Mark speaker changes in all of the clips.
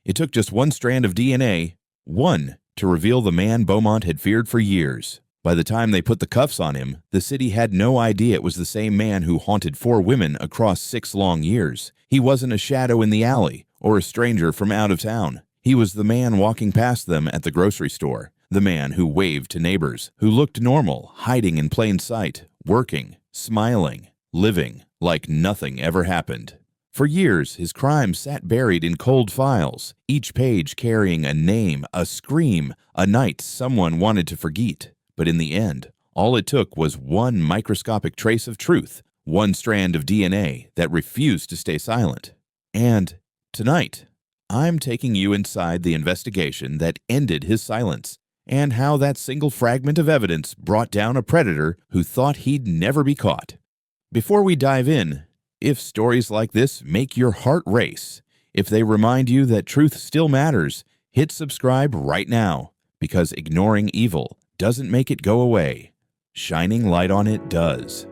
Speaker 1: It took just one strand of DNA, one, to reveal the man Beaumont had feared for years. By the time they put the cuffs on him, the city had no idea it was the same man who haunted 4 women across 6 long years. He wasn't a shadow in the alley or a stranger from out of town. He was the man walking past them at the grocery store, the man who waved to neighbors, who looked normal, hiding in plain sight, working, smiling, living like nothing ever happened. For years, his crimes sat buried in cold files, each page carrying a name, a scream, a night someone wanted to forget. But in the end, all it took was one microscopic trace of truth, one strand of DNA that refused to stay silent. And tonight, I'm taking you inside the investigation that ended his silence, and how that single fragment of evidence brought down a predator who thought he'd never be caught. Before we dive in, if stories like this make your heart race, if they remind you that truth still matters, hit subscribe right now, because ignoring evil doesn't make it go away. Shining light on it does.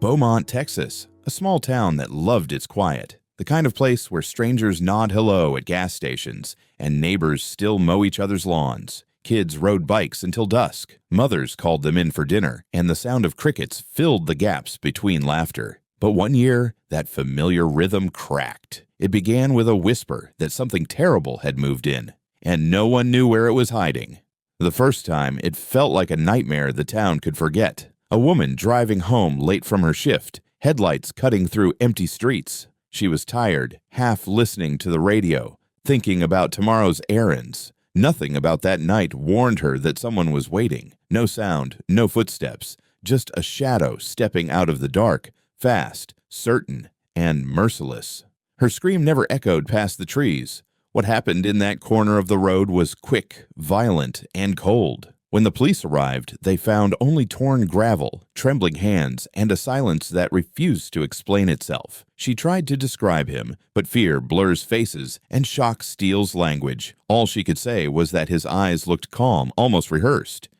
Speaker 1: Beaumont, Texas, a small town that loved its quiet. The kind of place where strangers nod hello at gas stations and neighbors still mow each other's lawns. Kids rode bikes until dusk, mothers called them in for dinner, and the sound of crickets filled the gaps between laughter. But one year, that familiar rhythm cracked. It began with a whisper that something terrible had moved in, and no one knew where it was hiding. The first time, it felt like a nightmare the town could forget. A woman driving home late from her shift, headlights cutting through empty streets. She was tired, half listening to the radio, thinking about tomorrow's errands. Nothing about that night warned her that someone was waiting. No sound, no footsteps, just a shadow stepping out of the dark, fast, certain, and merciless. Her scream never echoed past the trees. What happened in that corner of the road was quick, violent, and cold. When the police arrived, they found only torn gravel, trembling hands, and a silence that refused to explain itself. She tried to describe him, but fear blurs faces and shock steals language. All she could say was that his eyes looked calm, almost rehearsed.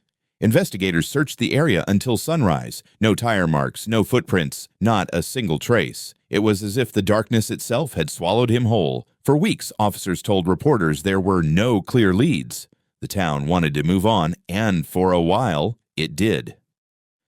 Speaker 1: Investigators searched the area until sunrise. No tire marks, no footprints, not a single trace. It was as if the darkness itself had swallowed him whole. For weeks, officers told reporters there were no clear leads. The town wanted to move on, and for a while, it did.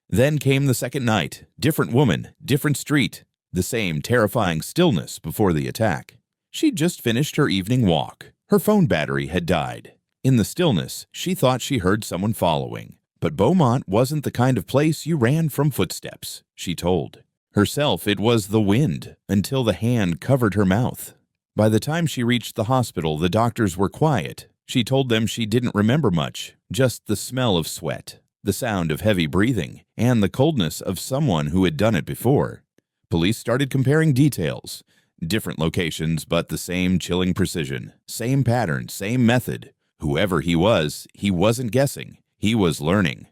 Speaker 1: Then came the second night. Different woman, different street. The same terrifying stillness before the attack. She'd just finished her evening walk. Her phone battery had died. In the stillness, she thought she heard someone following. But Beaumont wasn't the kind of place you ran from footsteps, she told herself. It was the wind, until the hand covered her mouth. By the time she reached the hospital, the doctors were quiet. She told them she didn't remember much, just the smell of sweat, the sound of heavy breathing, and the coldness of someone who had done it before. Police started comparing details. Different locations, but the same chilling precision, same pattern, same method. Whoever he wasn't guessing. He was learning.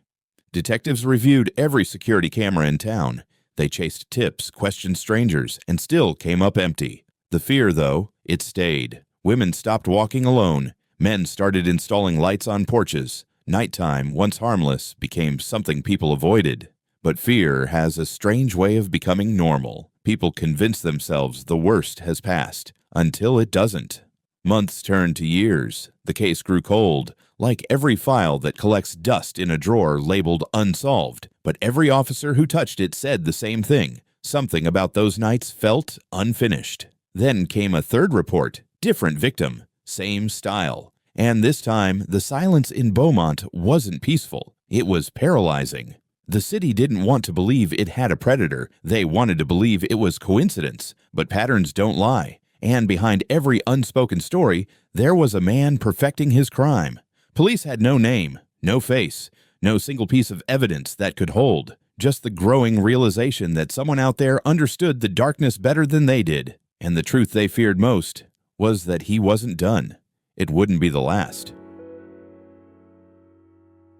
Speaker 1: Detectives reviewed every security camera in town. They chased tips, questioned strangers, and still came up empty. The fear, though, it stayed. Women stopped walking alone. Men started installing lights on porches. Nighttime, once harmless, became something people avoided. But fear has a strange way of becoming normal. People convince themselves the worst has passed, until it doesn't. Months turned to years. The case grew cold, like every file that collects dust in a drawer labeled unsolved. But every officer who touched it said the same thing. Something about those nights felt unfinished. Then came a third report. Different victim. Same style. And this time, the silence in Beaumont wasn't peaceful. It was paralyzing. The city didn't want to believe it had a predator. They wanted to believe it was coincidence. But patterns don't lie. And behind every unspoken story, there was a man perfecting his crime. Police had no name, no face, no single piece of evidence that could hold. Just the growing realization that someone out there understood the darkness better than they did. And the truth they feared most was that he wasn't done. It wouldn't be the last.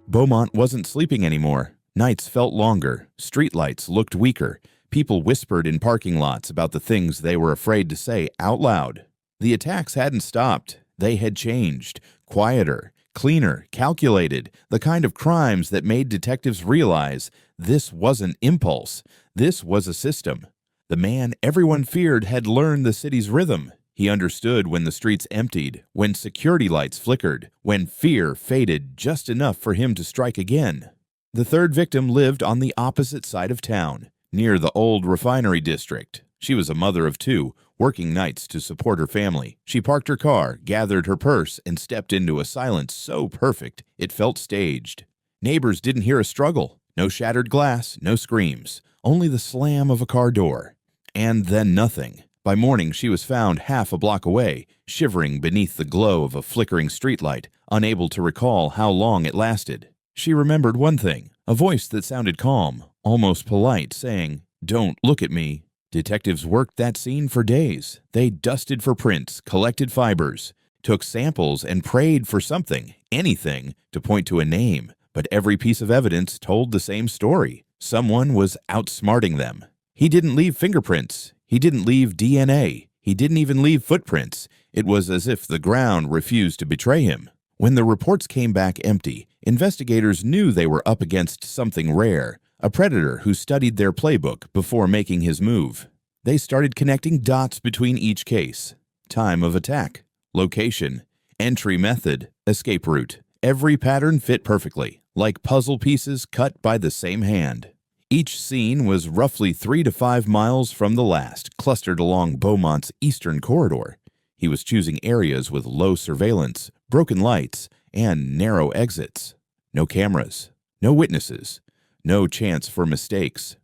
Speaker 1: Beaumont wasn't sleeping anymore. Nights felt longer. Streetlights looked weaker. People whispered in parking lots about the things they were afraid to say out loud. The attacks hadn't stopped. They had changed. Quieter, cleaner, calculated. The kind of crimes that made detectives realize this wasn't impulse. This was a system. The man everyone feared had learned the city's rhythm. He understood when the streets emptied, when security lights flickered, when fear faded just enough for him to strike again. The third victim lived on the opposite side of town, near the old refinery district. She was a mother of two, working nights to support her family. She parked her car, gathered her purse, and stepped into a silence so perfect it felt staged. Neighbors didn't hear a struggle. No shattered glass, no screams, only the slam of a car door. And then nothing. By morning, she was found half a block away, shivering beneath the glow of a flickering streetlight, unable to recall how long it lasted. She remembered one thing, a voice that sounded calm, almost polite, saying, "Don't look at me." Detectives worked that scene for days. They dusted for prints, collected fibers, took samples, and prayed for something, anything, to point to a name. But every piece of evidence told the same story. Someone was outsmarting them. He didn't leave fingerprints. He didn't leave DNA. He didn't even leave footprints. It was as if the ground refused to betray him. When the reports came back empty, investigators knew they were up against something rare, a predator who studied their playbook before making his move. They started connecting dots between each case. Time of attack, location, entry method, escape route. Every pattern fit perfectly, like puzzle pieces cut by the same hand. Each scene was roughly 3 to 5 miles from the last, clustered along Beaumont's eastern corridor. He was choosing areas with low surveillance, broken lights, and narrow exits. No cameras, no witnesses, no chance for mistakes.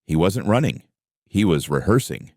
Speaker 1: He wasn't running. He was rehearsing.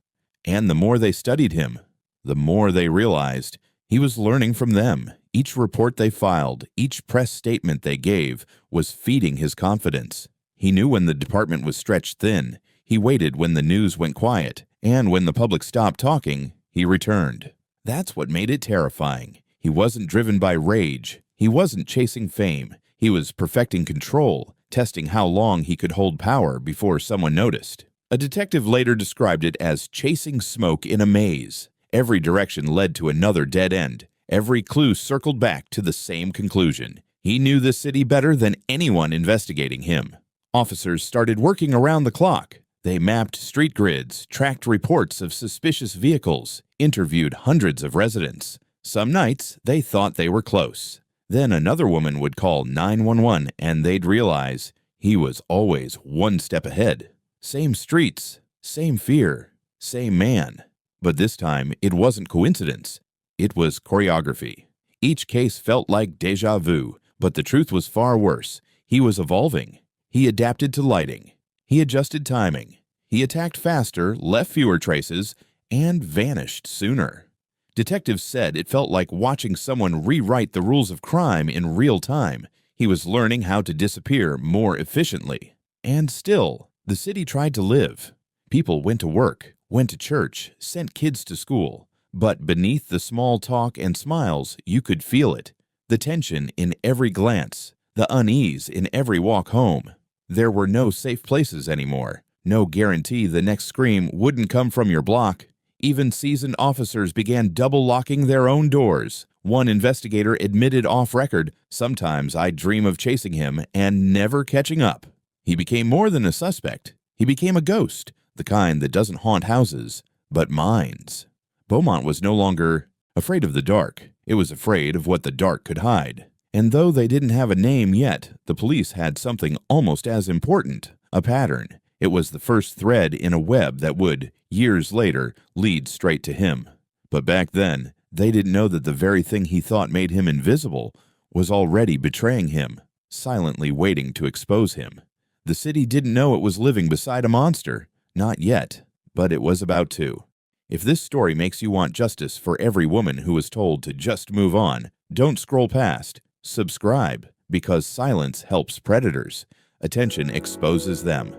Speaker 1: And the more they studied him, the more they realized he was learning from them. Each report they filed, each press statement they gave, was feeding his confidence. He knew when the department was stretched thin. He waited when the news went quiet, and when the public stopped talking, he returned. That's what made it terrifying. He wasn't driven by rage. He wasn't chasing fame. He was perfecting control, testing how long he could hold power before someone noticed. A detective later described it as chasing smoke in a maze. Every direction led to another dead end. Every clue circled back to the same conclusion. He knew the city better than anyone investigating him. Officers started working around the clock. They mapped street grids, tracked reports of suspicious vehicles, interviewed hundreds of residents. Some nights, they thought they were close. Then another woman would call 911 and they'd realize he was always one step ahead. Same streets, same fear, same man. But this time, it wasn't coincidence. It was choreography. Each case felt like déjà vu, but the truth was far worse. He was evolving. He adapted to lighting. He adjusted timing. He attacked faster, left fewer traces, and vanished sooner. Detectives said it felt like watching someone rewrite the rules of crime in real time. He was learning how to disappear more efficiently. And still, the city tried to live. People went to work, went to church, sent kids to school. But beneath the small talk and smiles, you could feel it. The tension in every glance, the unease in every walk home. There were no safe places anymore. No guarantee the next scream wouldn't come from your block. Even seasoned officers began double-locking their own doors. One investigator admitted off-record, "Sometimes I dream of chasing him and never catching up." He became more than a suspect. He became a ghost, the kind that doesn't haunt houses, but minds. Beaumont was no longer afraid of the dark. It was afraid of what the dark could hide. And though they didn't have a name yet, the police had something almost as important, a pattern. It was the first thread in a web that would, years later, lead straight to him. But back then, they didn't know that the very thing he thought made him invisible was already betraying him, silently waiting to expose him. The city didn't know it was living beside a monster. Not yet, but it was about to. If this story makes you want justice for every woman who was told to just move on, don't scroll past. Subscribe, because silence helps predators. Attention exposes them.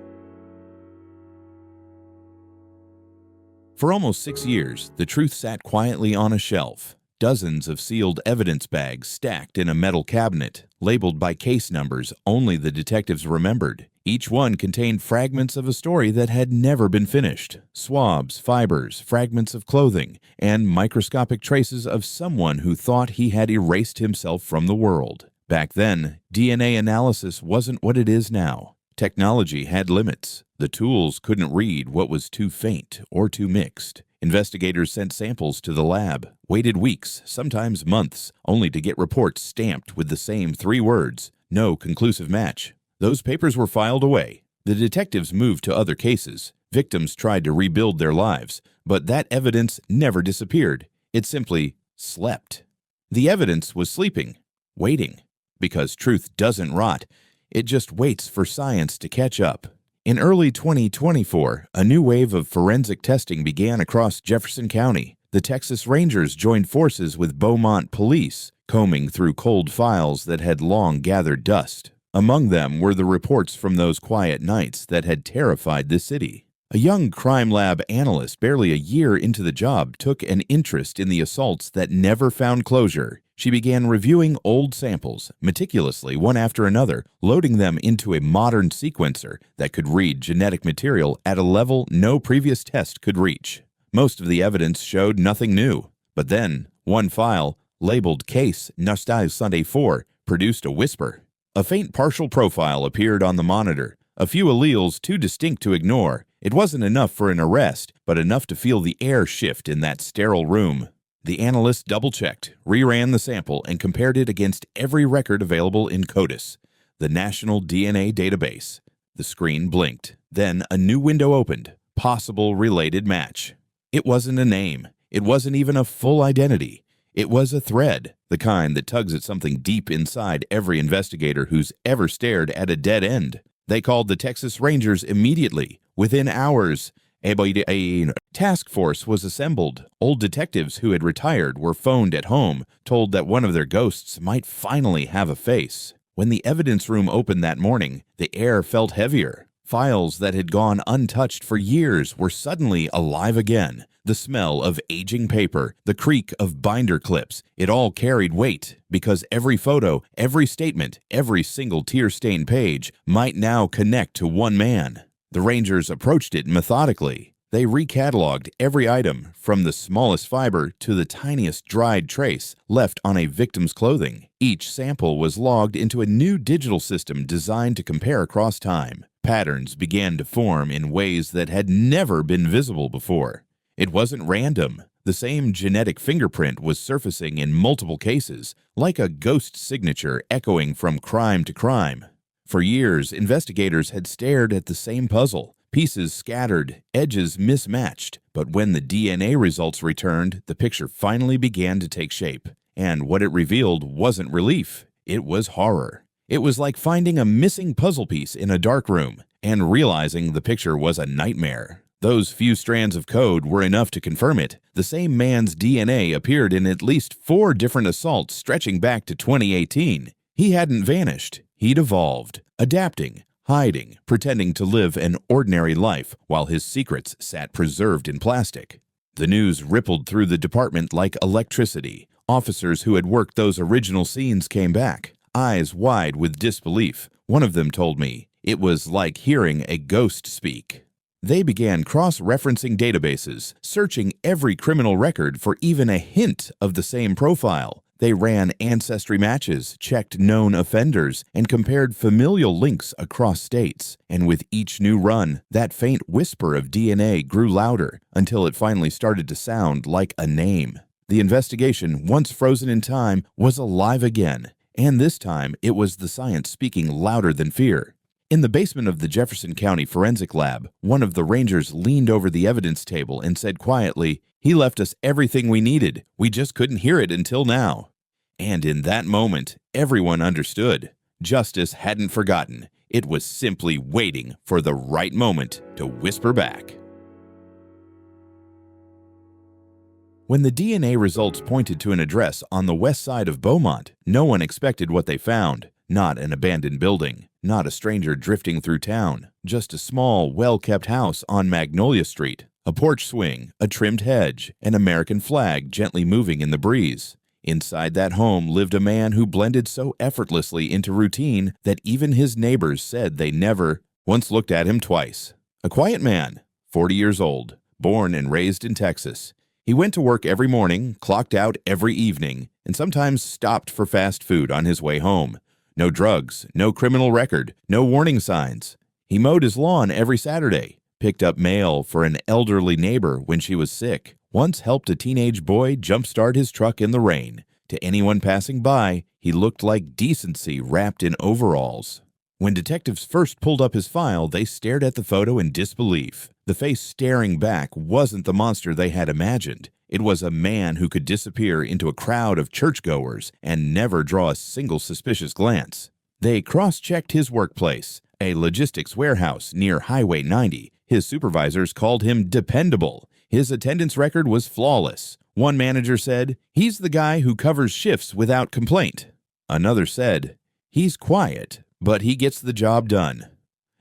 Speaker 1: For almost 6 years, the truth sat quietly on a shelf. Dozens of sealed evidence bags stacked in a metal cabinet, labeled by case numbers only the detectives remembered. Each one contained fragments of a story that had never been finished. Swabs, fibers, fragments of clothing, and microscopic traces of someone who thought he had erased himself from the world. Back then, DNA analysis wasn't what it is now. Technology had limits. The tools couldn't read what was too faint or too mixed. Investigators sent samples to the lab, waited weeks, sometimes months, only to get reports stamped with the same 3 words, "No conclusive match." Those papers were filed away. The detectives moved to other cases. Victims tried to rebuild their lives, but that evidence never disappeared. It simply slept. The evidence was sleeping, waiting. Because truth doesn't rot, it just waits for science to catch up. In early 2024, a new wave of forensic testing began across Jefferson County. The Texas Rangers joined forces with Beaumont police, combing through cold files that had long gathered dust. Among them were the reports from those quiet nights that had terrified the city. A young crime lab analyst barely a year into the job took an interest in the assaults that never found closure. She began reviewing old samples, meticulously one after another, loading them into a modern sequencer that could read genetic material at a level no previous test could reach. Most of the evidence showed nothing new. But then, one file, labeled Case Nostalgie Sunday 4, produced a whisper. A faint partial profile appeared on the monitor, a few alleles too distinct to ignore. It wasn't enough for an arrest, but enough to feel the air shift in that sterile room. The analyst double-checked, reran the sample, and compared it against every record available in CODIS, the National DNA Database. The screen blinked. Then a new window opened. Possible related match. It wasn't a name. It wasn't even a full identity. It was a thread, the kind that tugs at something deep inside every investigator who's ever stared at a dead end. They called the Texas Rangers immediately. Within hours, a task force was assembled. Old detectives who had retired were phoned at home, told that one of their ghosts might finally have a face. When the evidence room opened that morning, the air felt heavier. Files that had gone untouched for years were suddenly alive again. The smell of aging paper, the creak of binder clips, it all carried weight because every photo, every statement, every single tear-stained page might now connect to one man. The Rangers approached it methodically. They recatalogued every item, from the smallest fiber to the tiniest dried trace left on a victim's clothing. Each sample was logged into a new digital system designed to compare across time. Patterns began to form in ways that had never been visible before. It wasn't random. The same genetic fingerprint was surfacing in multiple cases, like a ghost signature echoing from crime to crime. For years, investigators had stared at the same puzzle, pieces scattered, edges mismatched. But when the DNA results returned, the picture finally began to take shape. And what it revealed wasn't relief, it was horror. It was like finding a missing puzzle piece in a dark room and realizing the picture was a nightmare. Those few strands of code were enough to confirm it. The same man's DNA appeared in at least 4 different assaults stretching back to 2018. He hadn't vanished. He'd evolved, adapting, hiding, pretending to live an ordinary life while his secrets sat preserved in plastic. The news rippled through the department like electricity. Officers who had worked those original scenes came back, eyes wide with disbelief. One of them told me it was like hearing a ghost speak. They began cross-referencing databases, searching every criminal record for even a hint of the same profile. They ran ancestry matches, checked known offenders, and compared familial links across states. And with each new run, that faint whisper of DNA grew louder until it finally started to sound like a name. The investigation, once frozen in time, was alive again. And this time, it was the science speaking louder than fear. In the basement of the Jefferson County Forensic Lab, one of the Rangers leaned over the evidence table and said quietly, "He left us everything we needed. We just couldn't hear it until now." And in that moment, everyone understood. Justice hadn't forgotten. It was simply waiting for the right moment to whisper back. When the DNA results pointed to an address on the west side of Beaumont, no one expected what they found. Not an abandoned building, not a stranger drifting through town, just a small, well-kept house on Magnolia Street, a porch swing, a trimmed hedge, an American flag gently moving in the breeze. Inside that home lived a man who blended so effortlessly into routine that even his neighbors said they never once looked at him twice. A quiet man, 40 years old, born and raised in Texas. He went to work every morning, clocked out every evening, and sometimes stopped for fast food on his way home. No drugs, no criminal record, no warning signs. He mowed his lawn every Saturday, picked up mail for an elderly neighbor when she was sick, once helped a teenage boy jumpstart his truck in the rain. To anyone passing by, he looked like decency wrapped in overalls. When detectives first pulled up his file, they stared at the photo in disbelief. The face staring back wasn't the monster they had imagined. It was a man who could disappear into a crowd of churchgoers and never draw a single suspicious glance. They cross-checked his workplace, a logistics warehouse near Highway 90. His supervisors called him dependable. His attendance record was flawless. One manager said, "He's the guy who covers shifts without complaint." Another said, "He's quiet, but he gets the job done."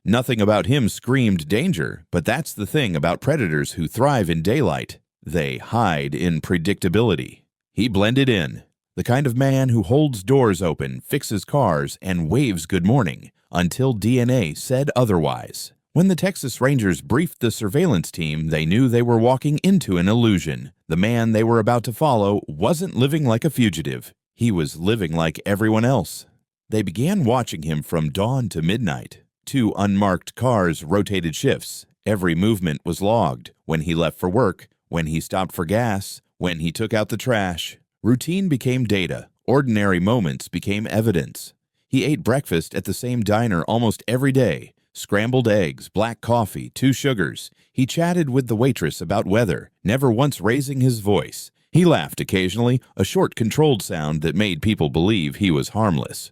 Speaker 1: Nothing about him screamed danger, but that's the thing about predators who thrive in daylight. They hide in predictability. He blended in. The kind of man who holds doors open, fixes cars, and waves good morning, until DNA said otherwise. When the Texas Rangers briefed the surveillance team, they knew they were walking into an illusion. The man they were about to follow wasn't living like a fugitive. He was living like everyone else. They began watching him from dawn to midnight. 2 unmarked cars rotated shifts. Every movement was logged. When he left for work, when he stopped for gas, when he took out the trash. Routine became data. Ordinary moments became evidence. He ate breakfast at the same diner almost every day. Scrambled eggs, black coffee, 2 sugars. He chatted with the waitress about weather, never once raising his voice. He laughed occasionally, a short controlled sound that made people believe he was harmless.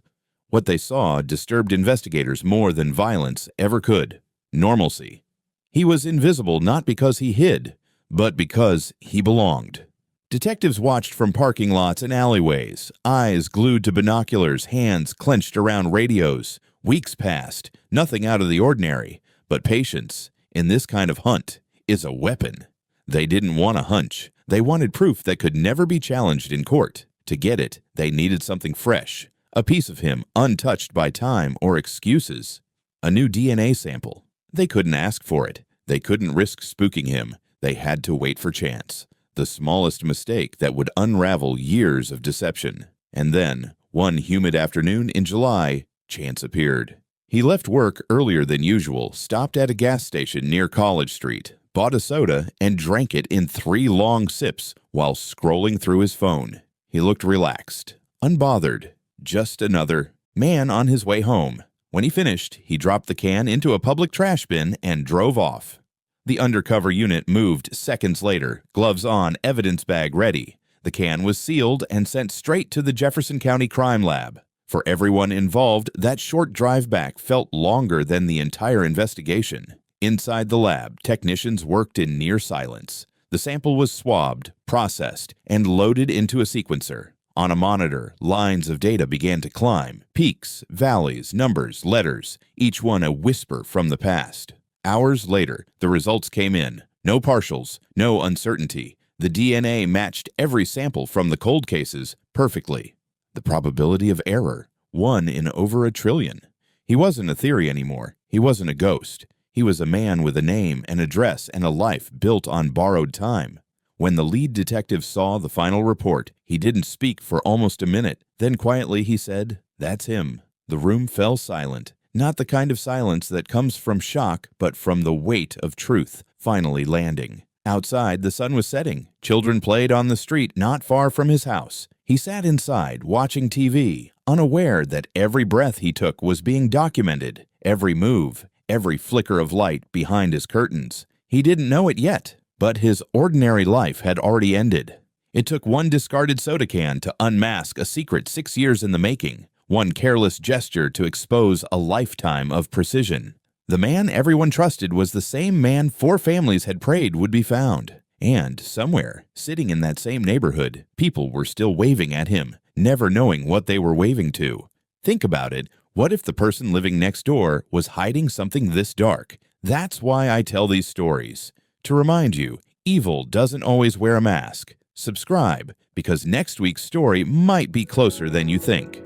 Speaker 1: What they saw disturbed investigators more than violence ever could. Normalcy. He was invisible not because he hid, but because he belonged. Detectives watched from parking lots and alleyways, eyes glued to binoculars, hands clenched around radios. Weeks passed, nothing out of the ordinary, but patience, in this kind of hunt, is a weapon. They didn't want a hunch. They wanted proof that could never be challenged in court. To get it, they needed something fresh, a piece of him untouched by time or excuses. A new DNA sample. They couldn't ask for it. They couldn't risk spooking him. They had to wait for chance. The smallest mistake that would unravel years of deception. And then, one humid afternoon in July, chance appeared. He left work earlier than usual, stopped at a gas station near College Street, bought a soda, and drank it in 3 long sips while scrolling through his phone. He looked relaxed, unbothered, just another man on his way home. When he finished, he dropped the can into a public trash bin and drove off. The undercover unit moved seconds later, gloves on, evidence bag ready. The can was sealed and sent straight to the Jefferson County Crime Lab. For everyone involved, that short drive back felt longer than the entire investigation. Inside the lab, technicians worked in near silence. The sample was swabbed, processed, and loaded into a sequencer. On a monitor, lines of data began to climb. Peaks, valleys, numbers, letters, each one a whisper from the past. Hours later, the results came in. No partials, no uncertainty. The DNA matched every sample from the cold cases perfectly. The probability of error, 1 in over 1 trillion. He wasn't a theory anymore. He wasn't a ghost. He was a man with a name, an address, and a life built on borrowed time. When the lead detective saw the final report, he didn't speak for almost a minute. Then quietly he said, "That's him." The room fell silent. Not the kind of silence that comes from shock, but from the weight of truth finally landing. Outside, the sun was setting. Children played on the street not far from his house. He sat inside, watching TV, unaware that every breath he took was being documented, every move, every flicker of light behind his curtains. He didn't know it yet, but his ordinary life had already ended. It took one discarded soda can to unmask a secret 6 years in the making, one careless gesture to expose a lifetime of precision. The man everyone trusted was the same man 4 families had prayed would be found. And somewhere, sitting in that same neighborhood, people were still waving at him, never knowing what they were waving to. Think about it. What if the person living next door was hiding something this dark? That's why I tell these stories. To remind you, evil doesn't always wear a mask. Subscribe, because next week's story might be closer than you think.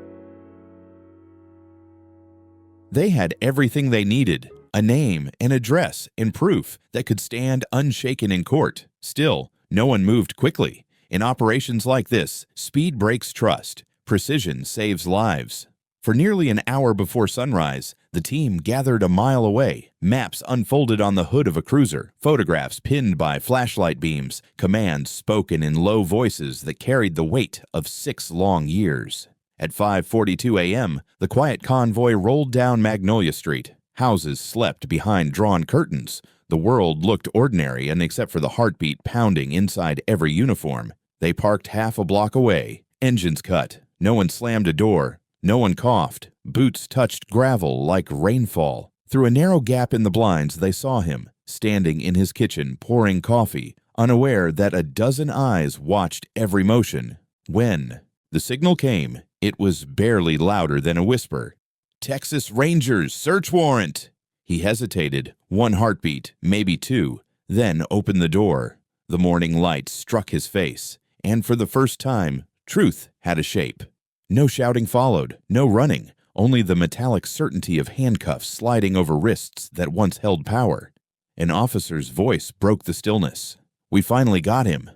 Speaker 1: They had everything they needed, a name, an address, and proof that could stand unshaken in court. Still, no one moved quickly. In operations like this, speed breaks trust. Precision saves lives. For nearly an hour before sunrise, The team gathered a mile away, maps unfolded on the hood of a cruiser, photographs pinned by flashlight beams, commands spoken in low voices that carried the weight of 6 long years. At 5:42 a.m., the quiet convoy rolled down Magnolia Street. Houses slept behind drawn curtains. The world looked ordinary, and except for the heartbeat pounding inside every uniform. They parked half a block away. Engines cut. No one slammed a door. No one coughed. Boots touched gravel like rainfall. Through a narrow gap in the blinds, they saw him, standing in his kitchen, pouring coffee, unaware that a dozen eyes watched every motion. When the signal came, it was barely louder than a whisper. "Texas Rangers, search warrant!" He hesitated, one heartbeat, maybe two, then opened the door. The morning light struck his face, and for the first time, truth had a shape. No shouting followed, no running, only the metallic certainty of handcuffs sliding over wrists that once held power. An officer's voice broke the stillness. "We finally got him."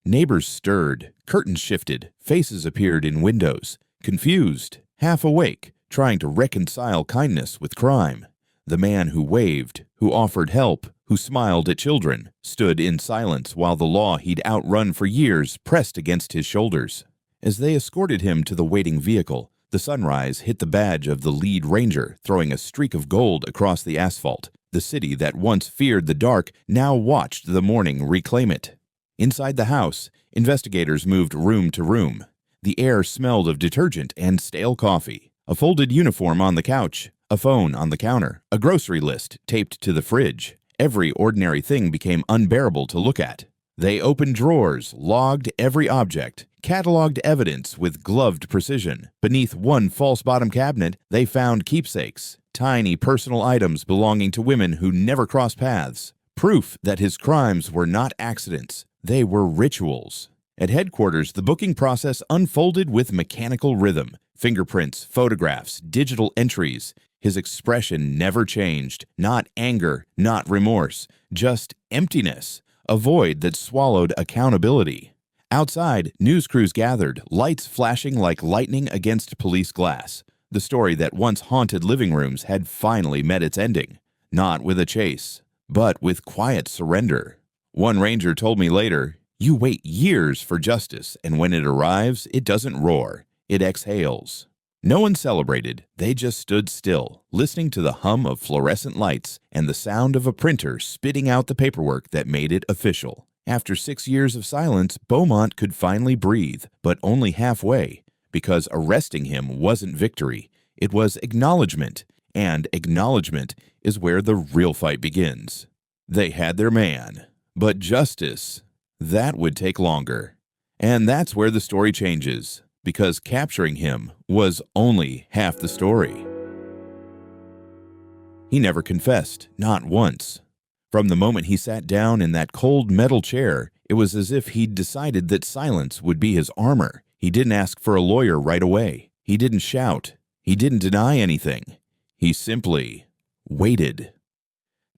Speaker 1: Neighbors stirred, curtains shifted, faces appeared in windows, confused, half awake, trying to reconcile kindness with crime. The man who waved, who offered help, who smiled at children, stood in silence while the law he'd outrun for years pressed against his shoulders. As they escorted him to the waiting vehicle, the sunrise hit the badge of the lead ranger, throwing a streak of gold across the asphalt. The city that once feared the dark now watched the morning reclaim it. Inside the house, investigators moved room to room. The air smelled of detergent and stale coffee. A folded uniform on the couch, a phone on the counter, a grocery list taped to the fridge. Every ordinary thing became unbearable to look at. They opened drawers, logged every object, cataloged evidence with gloved precision. Beneath one false bottom cabinet, they found keepsakes, tiny personal items belonging to women who never crossed paths. Proof that his crimes were not accidents, they were rituals. At headquarters, the booking process unfolded with mechanical rhythm. Fingerprints, photographs, digital entries. His expression never changed. Not anger, not remorse, just emptiness. A void that swallowed accountability. Outside, news crews gathered, lights flashing like lightning against police glass. The story that once haunted living rooms had finally met its ending. Not with a chase, but with quiet surrender. One ranger told me later, "You wait years for justice, and when it arrives, it doesn't roar. It exhales." No one celebrated. They just stood still, listening to the hum of fluorescent lights and the sound of a printer spitting out the paperwork that made it official. After 6 years of silence, Beaumont could finally breathe, but only halfway, because arresting him wasn't victory. It was acknowledgement, and acknowledgement is where the real fight begins. They had their man, but justice, that would take longer. And that's where the story changes, because capturing him was only half the story. He never confessed, not once. From the moment he sat down in that cold metal chair, it was as if he'd decided that silence would be his armor. He didn't ask for a lawyer right away. He didn't shout. He didn't deny anything. He simply waited.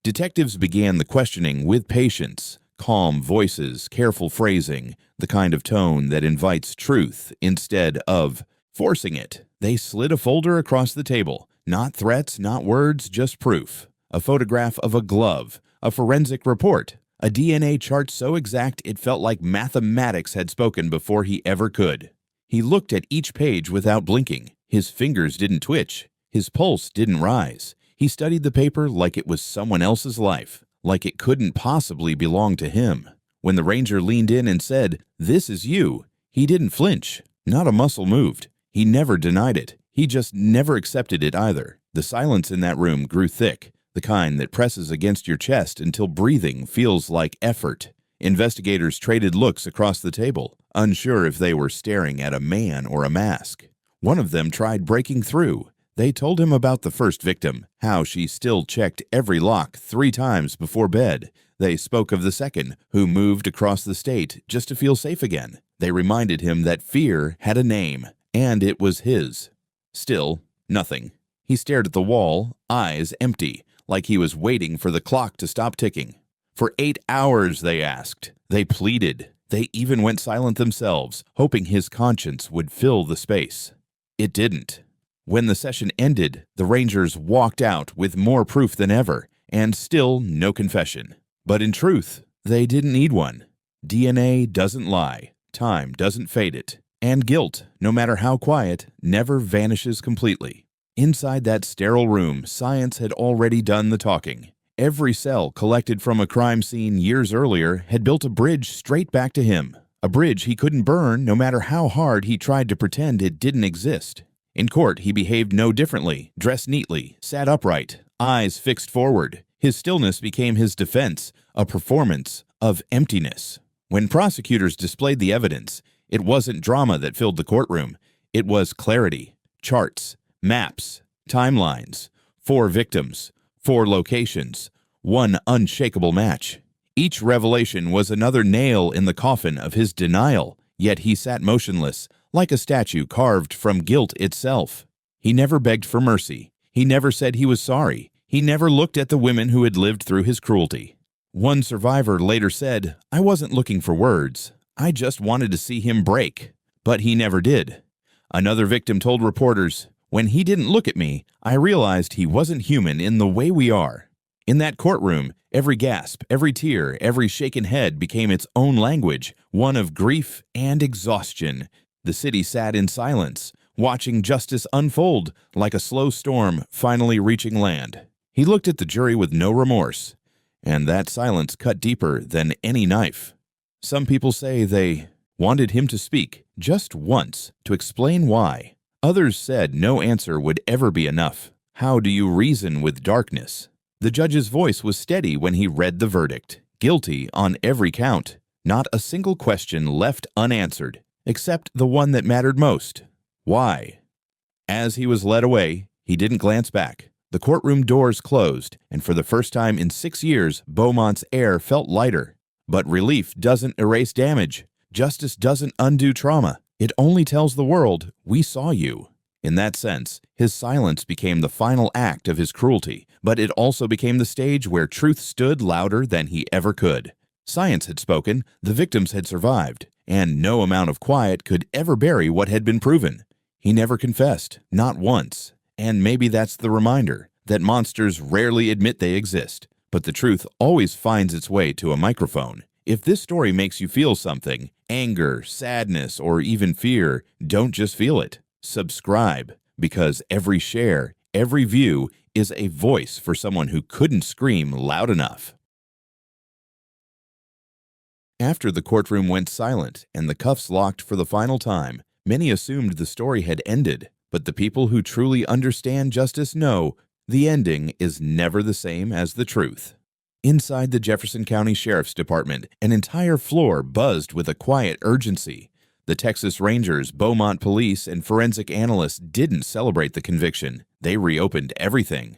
Speaker 1: Detectives began the questioning with patience. Calm voices, careful phrasing, the kind of tone that invites truth instead of forcing it. They slid a folder across the table. Not threats, not words, just proof. A photograph of a glove, a forensic report, a DNA chart so exact it felt like mathematics had spoken before he ever could. He looked at each page without blinking. His fingers didn't twitch. His pulse didn't rise. He studied the paper like it was someone else's life, like it couldn't possibly belong to him. When the ranger leaned in and said, "This is you," he didn't flinch. Not a muscle moved. He never denied it. He just never accepted it either. The silence in that room grew thick, the kind that presses against your chest until breathing feels like effort. Investigators traded looks across the table, unsure if they were staring at a man or a mask. One of them tried breaking through. They told him about the first victim, how she still checked every lock 3 times before bed. They spoke of the second, who moved across the state just to feel safe again. They reminded him that fear had a name, and it was his. Still, nothing. He stared at the wall, eyes empty, like he was waiting for the clock to stop ticking. For 8 hours, they asked. They pleaded. They even went silent themselves, hoping his conscience would fill the space. It didn't. When the session ended, the Rangers walked out with more proof than ever, and still no confession. But in truth, they didn't need one. DNA doesn't lie, time doesn't fade it, and guilt, no matter how quiet, never vanishes completely. Inside that sterile room, science had already done the talking. Every cell collected from a crime scene years earlier had built a bridge straight back to him. A bridge he couldn't burn no matter how hard he tried to pretend it didn't exist. In court, he behaved no differently, dressed neatly, sat upright, eyes fixed forward. His stillness became his defense, a performance of emptiness. When prosecutors displayed the evidence, it wasn't drama that filled the courtroom. It was clarity, charts, maps, timelines, 4 victims, 4 locations, one unshakable match. Each revelation was another nail in the coffin of his denial, yet he sat motionless, like a statue carved from guilt itself. He never begged for mercy. He never said he was sorry. He never looked at the women who had lived through his cruelty. One survivor later said, "I wasn't looking for words. I just wanted to see him break." But he never did. Another victim told reporters, "When he didn't look at me, I realized he wasn't human in the way we are." In that courtroom, every gasp, every tear, every shaken head became its own language, one of grief and exhaustion. The city sat in silence, watching justice unfold like a slow storm finally reaching land. He looked at the jury with no remorse, and that silence cut deeper than any knife. Some people say they wanted him to speak just once to explain why. Others said no answer would ever be enough. How do you reason with darkness? The judge's voice was steady when he read the verdict. Guilty on every count. Not a single question left unanswered, except the one that mattered most. Why? As he was led away, he didn't glance back. The courtroom doors closed, and for the first time in 6 years, Beaumont's air felt lighter. But relief doesn't erase damage. Justice doesn't undo trauma. It only tells the world, "We saw you." In that sense, his silence became the final act of his cruelty, but it also became the stage where truth stood louder than he ever could. Science had spoken, the victims had survived, and no amount of quiet could ever bury what had been proven. He never confessed, not once. And maybe that's the reminder that monsters rarely admit they exist, but the truth always finds its way to a microphone. If this story makes you feel something, anger, sadness, or even fear, don't just feel it. Subscribe, because every share, every view is a voice for someone who couldn't scream loud enough. After the courtroom went silent and the cuffs locked for the final time, many assumed the story had ended. But the people who truly understand justice know the ending is never the same as the truth. Inside the Jefferson County Sheriff's Department, an entire floor buzzed with a quiet urgency. The Texas Rangers, Beaumont Police, and forensic analysts didn't celebrate the conviction. They reopened everything.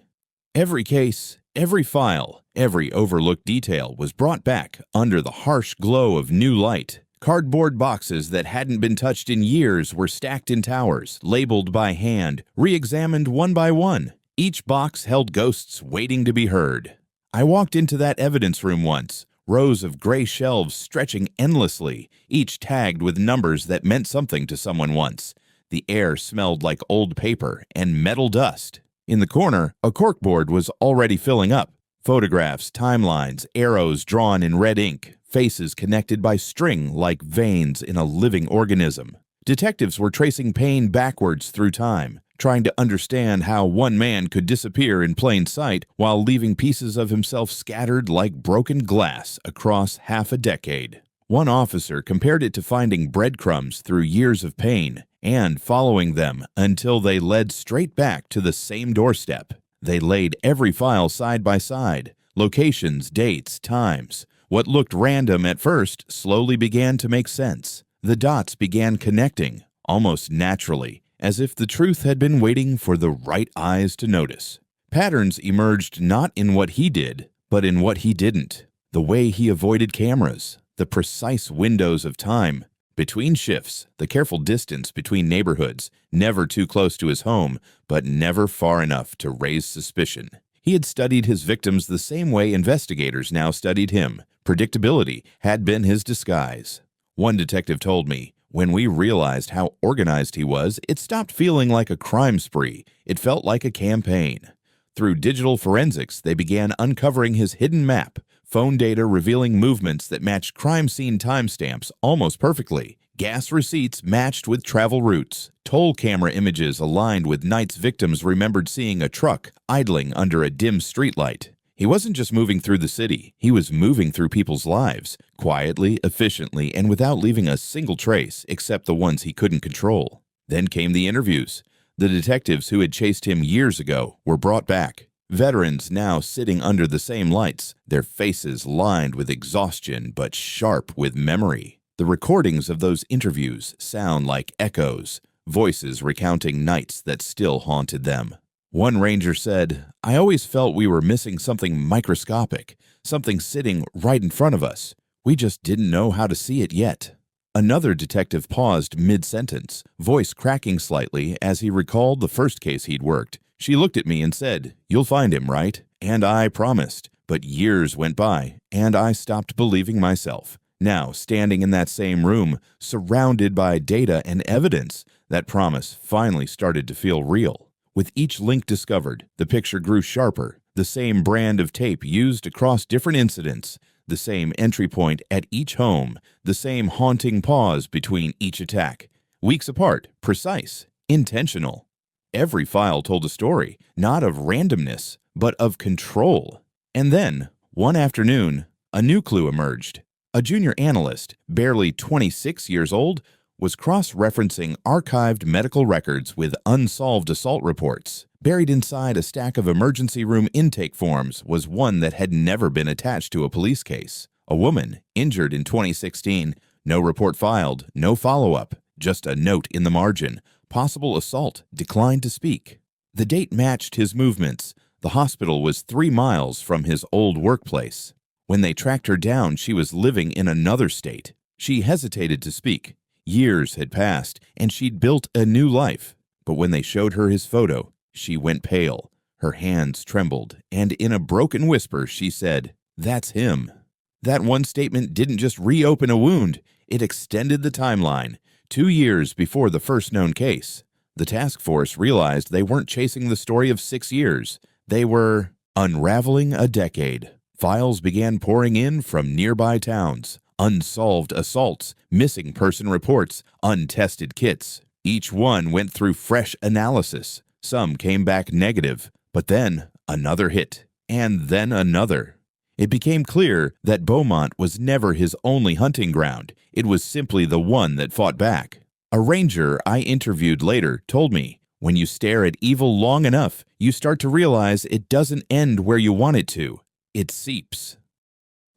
Speaker 1: Every case, every file, every overlooked detail was brought back under the harsh glow of new light. Cardboard boxes that hadn't been touched in years were stacked in towers, labeled by hand, re-examined one by one. Each box held ghosts waiting to be heard. I walked into that evidence room once, rows of gray shelves stretching endlessly, each tagged with numbers that meant something to someone once. The air smelled like old paper and metal dust. In the corner, a corkboard was already filling up. Photographs, timelines, arrows drawn in red ink, faces connected by string like veins in a living organism. Detectives were tracing pain backwards through time, trying to understand how one man could disappear in plain sight while leaving pieces of himself scattered like broken glass across half a decade. One officer compared it to finding breadcrumbs through years of pain and following them until they led straight back to the same doorstep. They laid every file side by side, locations, dates, times. What looked random at first slowly began to make sense. The dots began connecting, almost naturally, as if the truth had been waiting for the right eyes to notice. Patterns emerged not in what he did, but in what he didn't. The way he avoided cameras, the precise windows of time between shifts, the careful distance between neighborhoods, never too close to his home, but never far enough to raise suspicion. He had studied his victims the same way investigators now studied him. Predictability had been his disguise. One detective told me, When we realized how organized he was, it stopped feeling like a crime spree. It felt like a campaign. Through digital forensics, they began uncovering his hidden map, phone data revealing movements that matched crime scene timestamps almost perfectly. Gas receipts matched with travel routes. Toll camera images aligned with nights victims remembered seeing a truck idling under a dim streetlight. He wasn't just moving through the city, he was moving through people's lives, quietly, efficiently, and without leaving a single trace except the ones he couldn't control. Then came the interviews. The detectives who had chased him years ago were brought back. Veterans now sitting under the same lights, their faces lined with exhaustion but sharp with memory. The recordings of those interviews sound like echoes, voices recounting nights that still haunted them. One ranger said, "I always felt we were missing something microscopic, something sitting right in front of us. We just didn't know how to see it yet." Another detective paused mid-sentence, voice cracking slightly as he recalled the first case he'd worked. She looked at me and said, "You'll find him, right?" And I promised. But years went by, and I stopped believing myself. Now, standing in that same room, surrounded by data and evidence, that promise finally started to feel real. With each link discovered, the picture grew sharper, the same brand of tape used across different incidents, the same entry point at each home, the same haunting pause between each attack. Weeks apart, precise, intentional. Every file told a story, not of randomness, but of control. And then, one afternoon, a new clue emerged. A junior analyst, barely 26 years old, was cross-referencing archived medical records with unsolved assault reports. Buried inside a stack of emergency room intake forms was one that had never been attached to a police case. A woman, injured in 2016, no report filed, no follow-up, just a note in the margin. Possible assault, declined to speak. The date matched his movements. The hospital was 3 miles from his old workplace. When they tracked her down, she was living in another state. She hesitated to speak. Years had passed, and she'd built a new life. But when they showed her his photo, she went pale. Her hands trembled, and in a broken whisper, she said, "That's him." That one statement didn't just reopen a wound, it extended the timeline. 2 years before the first known case, the task force realized they weren't chasing the story of 6 years. They were unraveling a decade. Files began pouring in from nearby towns. Unsolved assaults, missing person reports, untested kits. Each one went through fresh analysis. Some came back negative, but then another hit, and then another. It became clear that Beaumont was never his only hunting ground. It was simply the one that fought back. A ranger I interviewed later told me, "When you stare at evil long enough, you start to realize it doesn't end where you want it to. It seeps."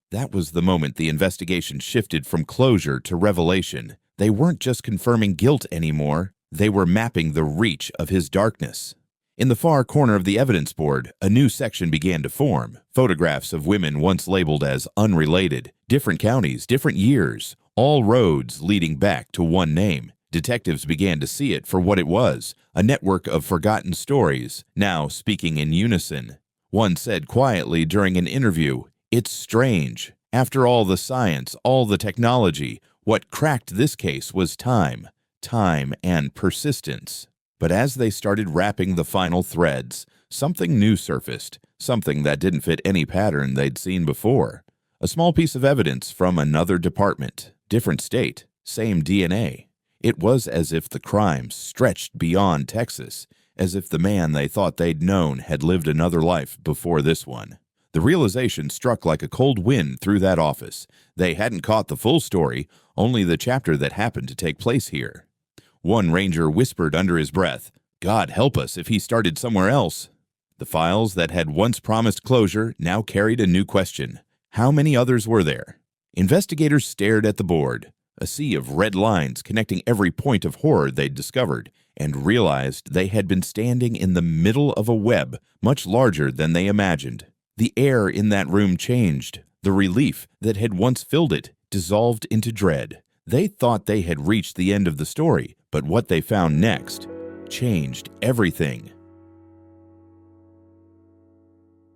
Speaker 1: That was the moment the investigation shifted from closure to revelation. They weren't just confirming guilt anymore, they were mapping the reach of his darkness. In the far corner of the evidence board, a new section began to form. Photographs of women once labeled as unrelated, different counties, different years, all roads leading back to one name. Detectives began to see it for what it was, a network of forgotten stories, now speaking in unison. One said quietly during an interview, "It's strange. After all the science, all the technology, what cracked this case was time and persistence." But as they started wrapping the final threads, something new surfaced, something that didn't fit any pattern they'd seen before. A small piece of evidence from another department, different state, same DNA. It was as if the crime stretched beyond Texas, as if the man they thought they'd known had lived another life before this one. The realization struck like a cold wind through that office. They hadn't caught the full story, only the chapter that happened to take place here. One ranger whispered under his breath, "God help us if he started somewhere else." The files that had once promised closure now carried a new question. How many others were there? Investigators stared at the board, a sea of red lines connecting every point of horror they'd discovered, and realized they had been standing in the middle of a web much larger than they imagined. The air in that room changed. The relief that had once filled it dissolved into dread. They thought they had reached the end of the story, but what they found next changed everything.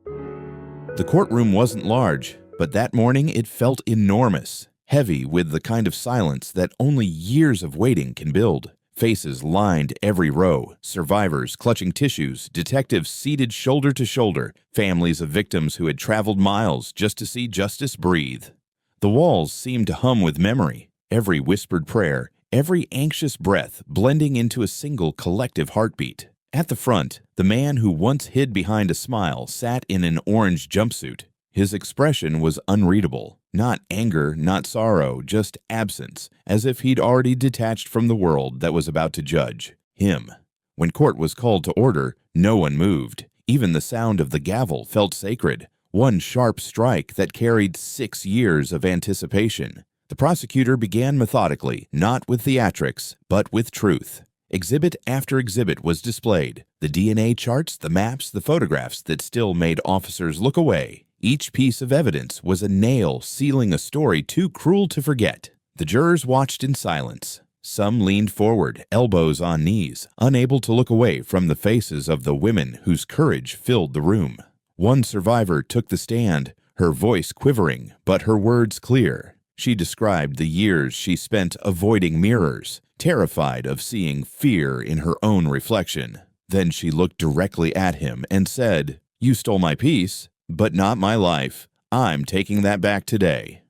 Speaker 1: The courtroom wasn't large, but that morning it felt enormous. heavy with the kind of silence that only years of waiting can build. Faces lined every row, survivors clutching tissues, detectives seated shoulder to shoulder, families of victims who had traveled miles just to see justice breathe. The walls seemed to hum with memory, every whispered prayer, every anxious breath blending into a single collective heartbeat. At the front, the man who once hid behind a smile sat in an orange jumpsuit. His expression was unreadable. Not anger, not sorrow, just absence, as if he'd already detached from the world that was about to judge him. When court was called to order, no one moved. Even the sound of the gavel felt sacred, one sharp strike that carried 6 years of anticipation. The prosecutor began methodically, not with theatrics, but with truth. Exhibit after exhibit was displayed. The DNA charts, the maps, the photographs that still made officers look away. Each piece of evidence was a nail sealing a story too cruel to forget. The jurors watched in silence. Some leaned forward, elbows on knees, unable to look away from the faces of the women whose courage filled the room. One survivor took the stand, her voice quivering, but her words clear. She described the years she spent avoiding mirrors, terrified of seeing fear in her own reflection. Then she looked directly at him and said, "You stole my peace, but not my life. I'm taking that back today."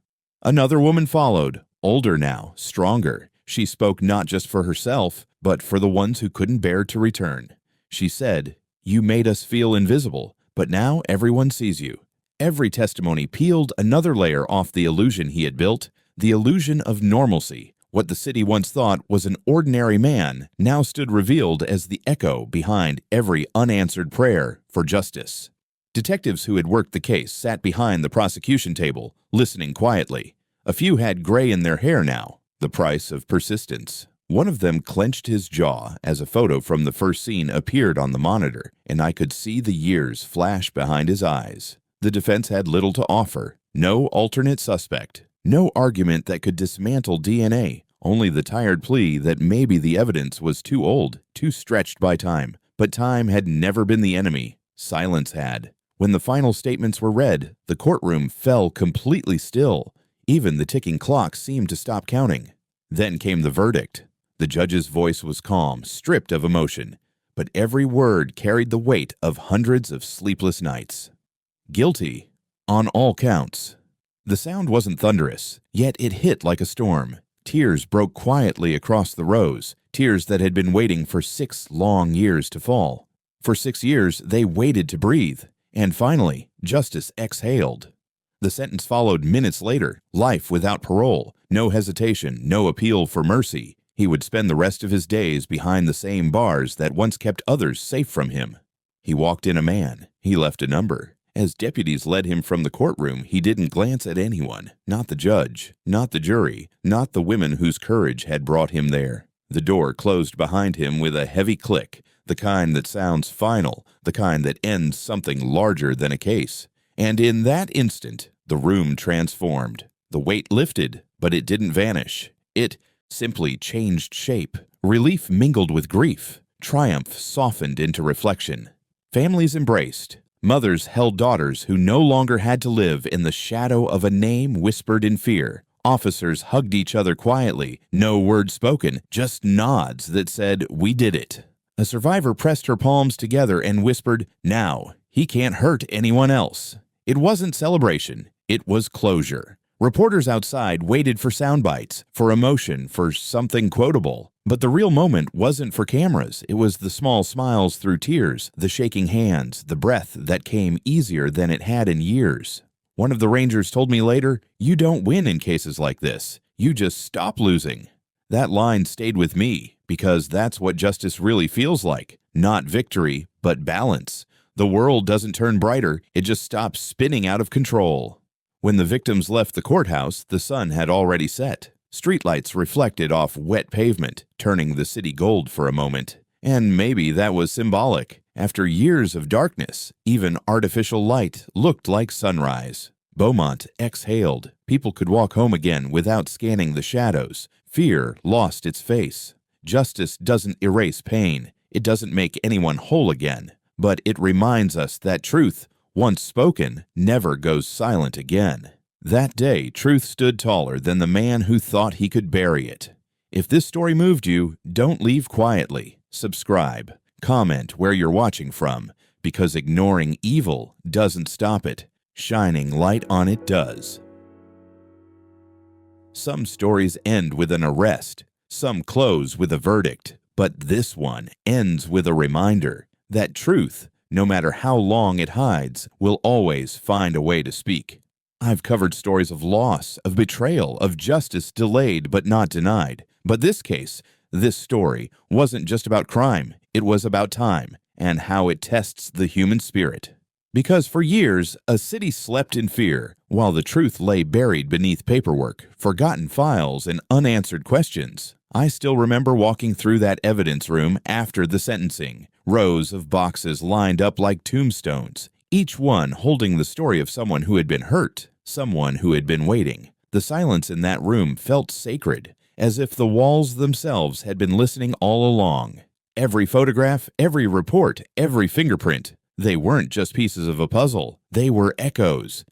Speaker 1: Another woman followed, older now, stronger. She spoke not just for herself, but for the ones who couldn't bear to return. She said, "You made us feel invisible, but now everyone sees you." Every testimony peeled another layer off the illusion he had built, the illusion of normalcy. What the city once thought was an ordinary man now stood revealed as the echo behind every unanswered prayer for justice. Detectives who had worked the case sat behind the prosecution table, listening quietly. A few had gray in their hair now, the price of persistence. One of them clenched his jaw as a photo from the first scene appeared on the monitor, and I could see the years flash behind his eyes. The defense had little to offer. No alternate suspect. No argument that could dismantle DNA. Only the tired plea that maybe the evidence was too old, too stretched by time. But time had never been the enemy. Silence had. When the final statements were read, the courtroom fell completely still. Even the ticking clock seemed to stop counting. Then came the verdict. The judge's voice was calm, stripped of emotion, but every word carried the weight of hundreds of sleepless nights. Guilty on all counts. The sound wasn't thunderous, yet it hit like a storm. Tears broke quietly across the rows, tears that had been waiting for 6 long years to fall. For 6 years, they waited to breathe. And finally, justice exhaled. The sentence followed minutes later, life without parole, no hesitation, no appeal for mercy. He would spend the rest of his days behind the same bars that once kept others safe from him. He walked in a man. He left a number. As deputies led him from the courtroom, he didn't glance at anyone, not the judge, not the jury, not the women whose courage had brought him there. The door closed behind him with a heavy click, the kind that sounds final, the kind that ends something larger than a case. And in that instant, the room transformed. The weight lifted, but it didn't vanish. It simply changed shape. Relief mingled with grief. Triumph softened into reflection. Families embraced. Mothers held daughters who no longer had to live in the shadow of a name whispered in fear. Officers hugged each other quietly, no word spoken, just nods that said, "We did it." A survivor pressed her palms together and whispered, "Now, he can't hurt anyone else." It wasn't celebration, it was closure. Reporters outside waited for sound bites, for emotion, for something quotable. But the real moment wasn't for cameras. It was the small smiles through tears, the shaking hands, the breath that came easier than it had in years. One of the rangers told me later, "You don't win in cases like this. You just stop losing." That line stayed with me because that's what justice really feels like. Not victory, but balance. The world doesn't turn brighter, it just stops spinning out of control. When the victims left the courthouse, the sun had already set. Streetlights reflected off wet pavement, turning the city gold for a moment. And maybe that was symbolic. After years of darkness, even artificial light looked like sunrise. Beaumont exhaled. People could walk home again without scanning the shadows. Fear lost its face. Justice doesn't erase pain. It doesn't make anyone whole again. But it reminds us that truth, once spoken, never goes silent again. That day, truth stood taller than the man who thought he could bury it. If this story moved you, don't leave quietly. Subscribe. Comment where you're watching from, because ignoring evil doesn't stop it. Shining light on it does. Some stories end with an arrest. Some close with a verdict. But this one ends with a reminder that truth, no matter how long it hides, will always find a way to speak. I've covered stories of loss, of betrayal, of justice delayed but not denied. But this story, wasn't just about crime. It was about time and how it tests the human spirit. Because for years, a city slept in fear, while the truth lay buried beneath paperwork, forgotten files, and unanswered questions. I still remember walking through that evidence room after the sentencing. Rows of boxes lined up like tombstones, each one holding the story of someone who had been hurt, someone who had been waiting. The silence in that room felt sacred, as if the walls themselves had been listening all along. Every photograph, every report, every fingerprint, they weren't just pieces of a puzzle. They were echoes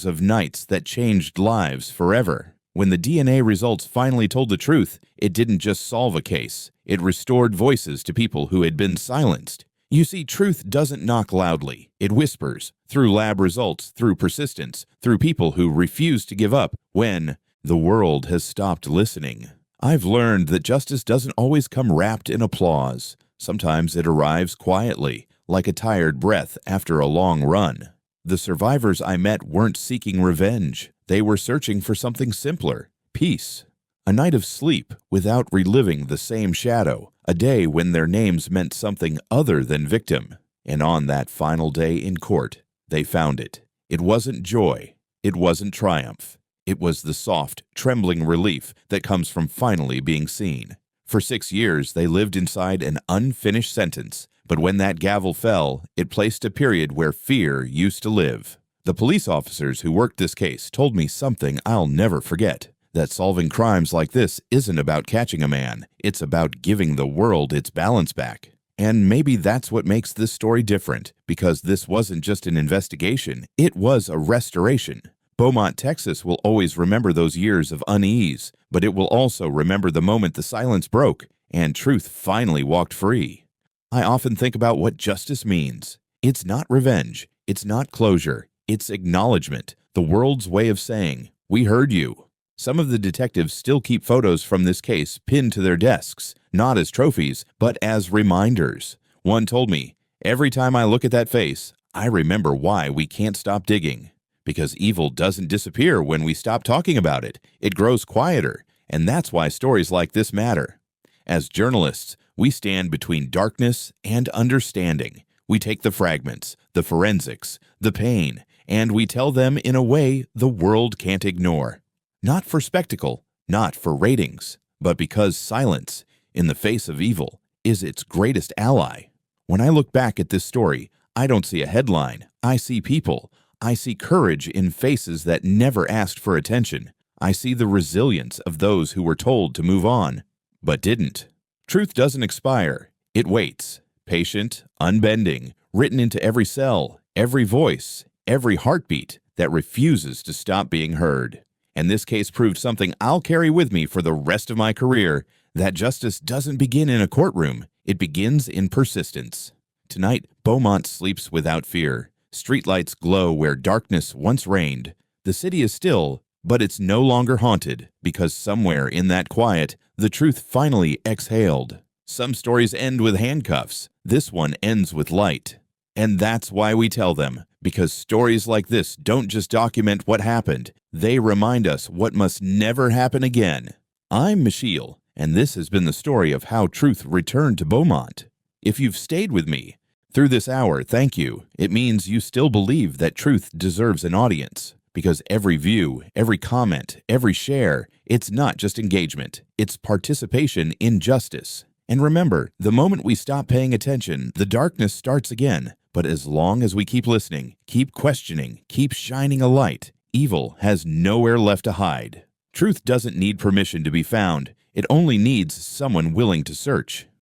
Speaker 1: of nights that changed lives forever. When the DNA results finally told the truth, it didn't just solve a case. It restored voices to people who had been silenced. You see, truth doesn't knock loudly. It whispers, through lab results, through persistence, through people who refuse to give up when the world has stopped listening. I've learned that justice doesn't always come wrapped in applause. Sometimes it arrives quietly, like a tired breath after a long run. The survivors I met weren't seeking revenge. They were searching for something simpler: peace. A night of sleep without reliving the same shadow. A day when their names meant something other than victim. And on that final day in court, they found it. It wasn't joy. It wasn't triumph. It was the soft, trembling relief that comes from finally being seen. For 6 years, they lived inside an unfinished sentence. But when that gavel fell, it placed a period where fear used to live. The police officers who worked this case told me something I'll never forget: that solving crimes like this isn't about catching a man. It's about giving the world its balance back. And maybe that's what makes this story different, because this wasn't just an investigation, it was a restoration. Beaumont, Texas will always remember those years of unease, but it will also remember the moment the silence broke and truth finally walked free. I often think about what justice means. It's not revenge. It's not closure. It's acknowledgement, the world's way of saying, "We heard you." Some of the detectives still keep photos from this case pinned to their desks, not as trophies, but as reminders. One told me, "Every time I look at that face, I remember why we can't stop digging. Because evil doesn't disappear when we stop talking about it. It grows quieter, and that's why stories like this matter." As journalists, we stand between darkness and understanding. We take the fragments, the forensics, the pain, and we tell them in a way the world can't ignore. Not for spectacle, not for ratings, but because silence, in the face of evil, is its greatest ally. When I look back at this story, I don't see a headline. I see people. I see courage in faces that never asked for attention. I see the resilience of those who were told to move on, but didn't. Truth doesn't expire. It waits, patient, unbending, written into every cell, every voice, every heartbeat that refuses to stop being heard. And this case proved something I'll carry with me for the rest of my career, that justice doesn't begin in a courtroom. It begins in persistence. Tonight, Beaumont sleeps without fear. Streetlights glow where darkness once reigned. The city is still, but it's no longer haunted, because somewhere in that quiet, the truth finally exhaled. Some stories end with handcuffs. This one ends with light. And that's why we tell them, because stories like this don't just document what happened, they remind us what must never happen again. I'm Michiel, and this has been the story of how truth returned to Beaumont. If you've stayed with me through this hour, thank you. It means you still believe that truth deserves an audience. Because every view, every comment, every share, it's not just engagement, it's participation in justice. And remember, the moment we stop paying attention, the darkness starts again. But as long as we keep listening, keep questioning, keep shining a light, evil has nowhere left to hide. Truth doesn't need permission to be found. It only needs someone willing to search.